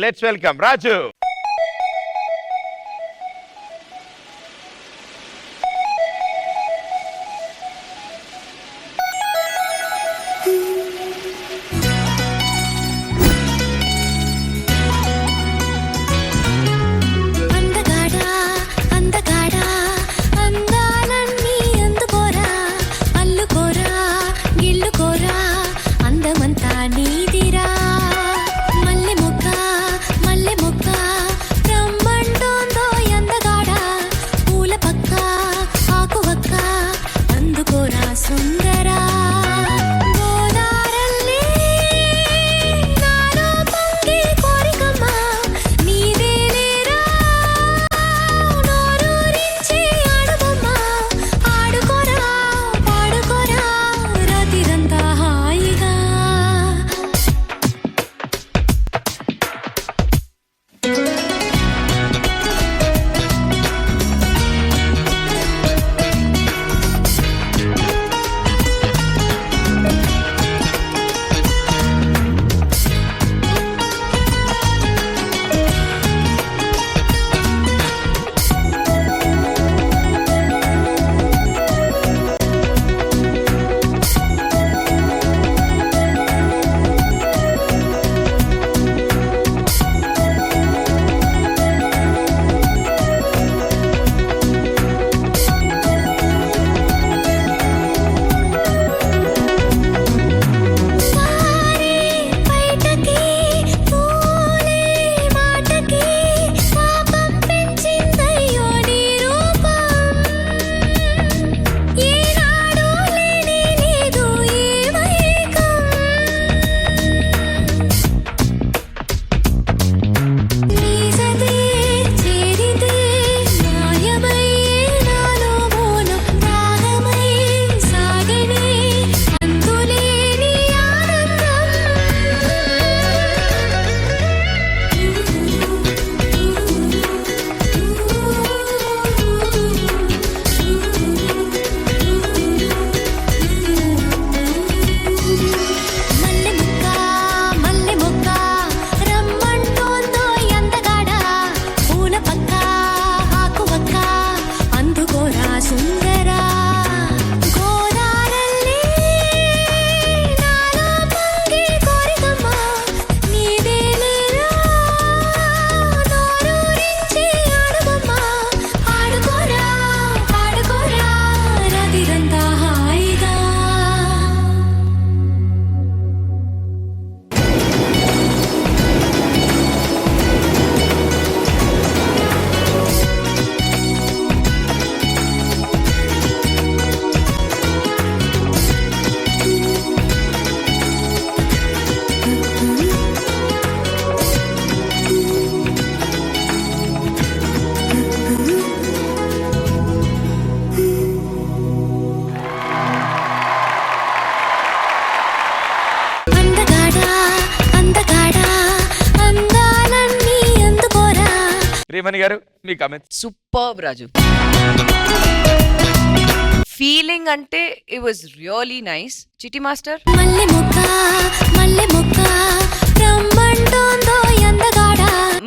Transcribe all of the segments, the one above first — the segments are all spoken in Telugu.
లెట్స్ వెల్కమ్ రాజు. శ్రీమణి గారు మీ కామెంట్. సూపర్బ్ రాజు. ఫీలింగ్ అంటే ఇట్ వాజ్ రియలీ నైస్. చిట్టి మాస్టర్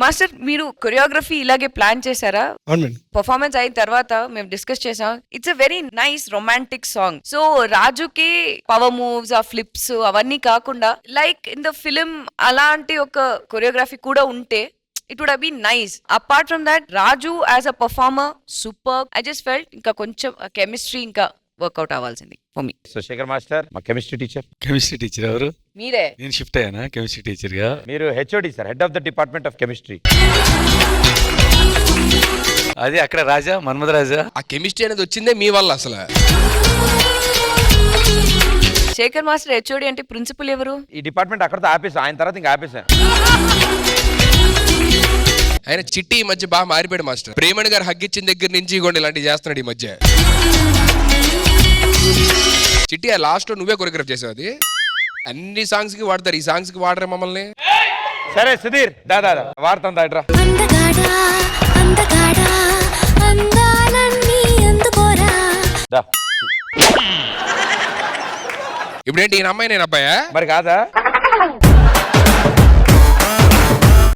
మాస్టర్ మీరు కొరియోగ్రఫీ ఇలాగే ప్లాన్ చేశారా? పర్ఫార్మెన్స్ అయిన తర్వాత మేము డిస్కస్ చేసాం. It's a very nice romantic song. So రాజుకి పవర్ మూవ్స్, ఆ ఫ్లిప్స్ అవన్నీ కాకుండా లైక్ ఇన్ ద ఫిలిం అలాంటి ఒక కొరియోగ్రఫీ కూడా ఉంటే it would have been nice. Apart from that, Raju as a performer, superb. I just felt ఇంకా కొంచెం కెమిస్ట్రీ ఇంకా వర్కౌట్ అవ్వాల్సింది for me. So Shekhar master మా కెమిస్ట్రీ టీచర్. కెమిస్ట్రీ టీచర్ ఎవరు? మీరే. నేను షిఫ్ట్ అయ్యానా కెమిస్ట్రీ టీచర్ గా? మీరు HOD sir, head of the department of chemistry. అది అక్కడ రాజా, మన్మథ రాజా. ఆ కెమిస్ట్రీ అనేది వచ్చిందే మీ వల్ల. అసలు శేఖర్ మాస్టర్ హెచ్ఓడి అంటే ప్రిన్సిపల్ ఎవరు? ఈ డిపార్ట్మెంట్ అక్కడతో ఆపేసాను, ఆయన తర్వాత ఇంకా ఆపేసాను. ఆయన చిట్టి ఈ మధ్య బాగా మారిపోయాడు మాస్టర్. ప్రేమణి గారు హగ్గిచ్చిన దగ్గర నుంచి ఇగోండి ఇలాంటివి చేస్తున్నాడు ఈ మధ్య. చిట్టి ఆ లాస్ట్ లో నువ్వే కొరియోగ్రాఫ్ చేసావు. అది అన్ని సాంగ్స్ కి వాడతారు, ఈ సాంగ్స్ కి వాడరే మమ్మల్ని. సరే సుధీర్ దాదా వాడతాం దాడ్రా. ఇప్పుడేంటి ఈయన అమ్మాయి నేను అబ్బాయా? మరి కాదా?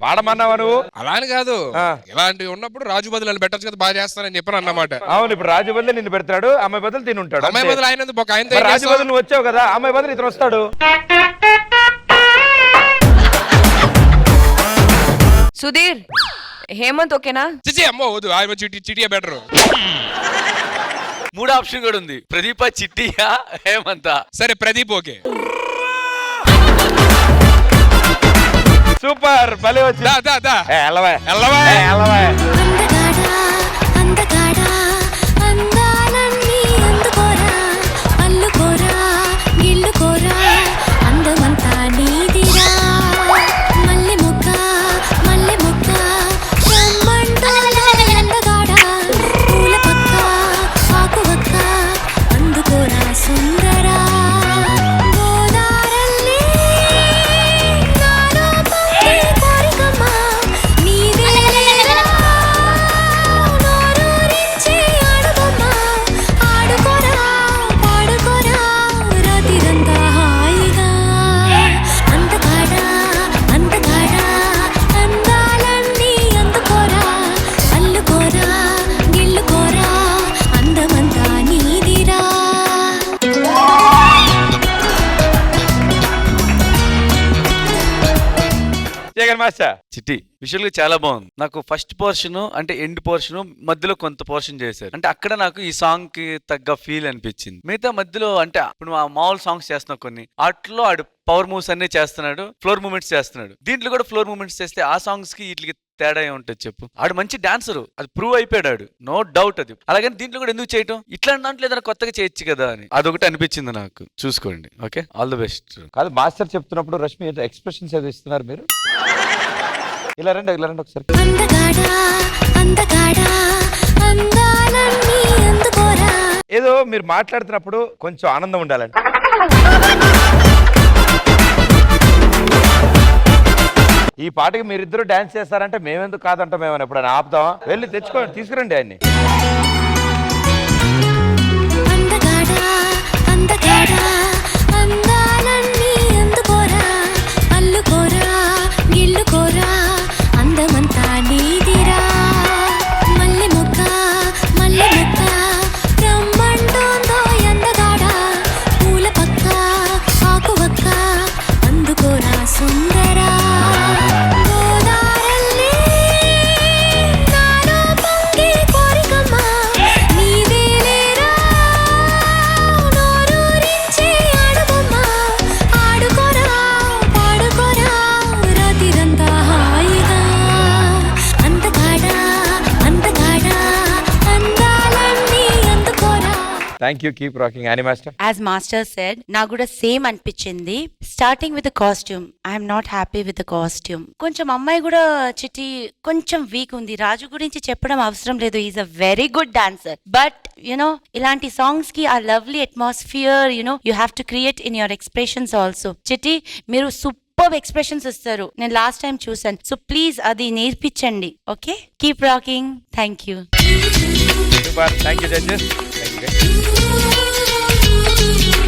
పాడమన్నావా నువ్వు? అలా అని కాదు, ఆ. ఇలాంటివి ఉన్నప్పుడు రాజు బదులు నన్ను పెట్టచ్చు కదా, బాగా చేస్తానని చెప్పాను అన్నమాట. అవును, ఇప్పుడు రాజు బదులు నిన్ను పెడతాడు, అమ్మాయి బదులు తినుంటాడు. అమ్మాయి బదులు ఆయన ఎందుకు? ఒక ఆయనతో మరి ఏం రాజు చేస్తావు? బదులు నువ్వు వచ్చావు కదా, అమ్మాయి బదులు ఇతను వస్తాడు. సుధీర్, హేమంత్ ఓకేనా? చిచి అమ్మో వద్దు, ఆయన చిటియా బెటర్. 3 ఆప్షన్ కూడా ఉంది, ప్రదీప, చిట్టియా, హేమంత. సరే ప్రదీప్ ఓకే. సూపర్, భలే వచ్చింది. దా దా దా ఎల్లవా ఎల్లవా. ఎల్లవా. అందగాడా అందగాడా అందాలన్నీ అందుకోరా అల్లుకోరా గిల్లుకోరా అందమంతా నీదిరా మల్లె ముక్క రమ్మంటోందా అందగాడా పూల పక్క ఆకు వక్క అందుకోరా సుందరా గోదారల్లి నాలో పంపే కోరికమ్మ నీవేరా నోరూరించి ఆడుకోమ్మ ఆడుకోరా పాడుకోరా రాత్రిరంతా హాయిగా అందగాడా అందగాడా అందాలన్నీ అందుకోరా అల్లుకోరా గిల్లుకోరా అందమంతా నీదిరా. జగన్ మాస్టర్. చిట్టి విజువల్ గా చాలా బాగుంది. నాకు ఫస్ట్ పోర్షన్ అంటే ఎండ్ పోర్షన్, మధ్యలో కొంత పోర్షన్ చేశారు. అంటే అక్కడ నాకు ఈ సాంగ్ కి తగ్గ ఫీల్ అనిపించింది. మిగతా మధ్యలో అంటే ఇప్పుడు మామూలు సాంగ్స్ చేస్తున్నాం కొన్ని, వాటిలో ఆడు పవర్ మూవ్స్ అన్ని చేస్తున్నాడు, ఫ్లోర్ మూవ్మెంట్స్ చేస్తున్నాడు. దీంట్లో కూడా ఫ్లోర్ మూవ్మెంట్స్ చేస్తే ఆ సాంగ్స్ కి వీటికి తేడా ఏముంటుంది చెప్పు? ఆడు మంచి డాన్సరు, అది ప్రూవ్ అయిపోయాడు, నో డౌట్ అది. అలాగని దీంట్లో కూడా ఎందుకు చేయటం? ఇట్లాంటి దాంట్లో ఏదైనా కొత్తగా చేయొచ్చు కదా అని అదొకటి అనిపించింది నాకు. చూసుకోండి. Okay, all the best. కాదు, మాస్టర్ చెప్తున్నప్పుడు రష్మి ఎక్స్ప్రెషన్స్ ఏదో ఇస్తున్నారు మీరు. ఇలా రండి ఒకసారి. అందగాడా అందగాడా అందాలన్నీ అందుకోరా. ఏదో మీరు మాట్లాడుతున్నప్పుడు కొంచెం ఆనందం ఉండాలండి. ఈ పాటకి మీరిద్దరు డాన్స్ చేస్తారంటే మేమెందుకు కాదంటాం, మేమని ఎప్పుడైనా ఆపుతామా? వెళ్ళి తెచ్చుకోండి, తీసుకురండి ఆయన్ని. అందగాడా అందగాడా అందాలన్నీ అందుకోరా అల్లుకోరా గిల్లుకోరా అందమంతా నీదిరా మల్లె ముక్క రమ్మంటోందో అందగాడా పూల పక్క ఆకు వక్క అందుకోరా సుందరా గోదారల్లి నాలో పొంగే కోరికమ్మ నీవేలేరా నోరూరించి ఆడుకోమ్మ ఆడుకోరా పాడుకోరా రాత్రిరంతా హాయిగా అందగాడా అందగాడా అందాలన్నీ అందుకోరా. Thank you, keep rocking Annie master. As master said, నాకు కూడా సేమ్ అనిపించింది. Starting with costume, I'm not happy with the costume. కొంచెం అమ్మాయి కూడా చిట్టి కొంచెం వీక్ ఉంది. రాజు గురించి చెప్పడం అవసరం లేదు, is a very good dancer. But you know ఇలాంటి సాంగ్స్ కి ఆ lovely atmosphere you have to create in your expressions also. చిట్టి, మీరు సూపర్ ఎక్స్ప్రెషన్స్ ఇస్తారు, నేను లాస్ట్ టైం చూసాను. సో ప్లీజ్ అది నేర్పించండి. Okay, keep rocking. Thank you. Super, thank you judges. Thank you.